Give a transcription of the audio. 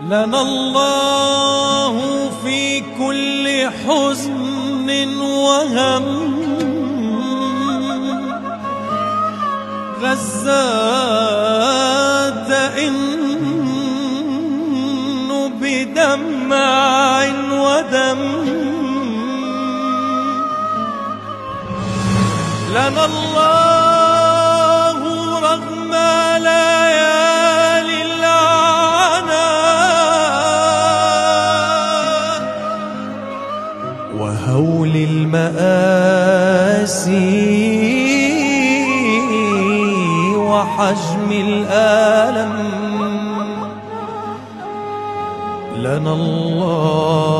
لنا الله في كل حزن وهم، غزات إن بدمع ودم. لنا الله رغم ليالي العناء وهول المآسي وحجم الآلم. لنا الله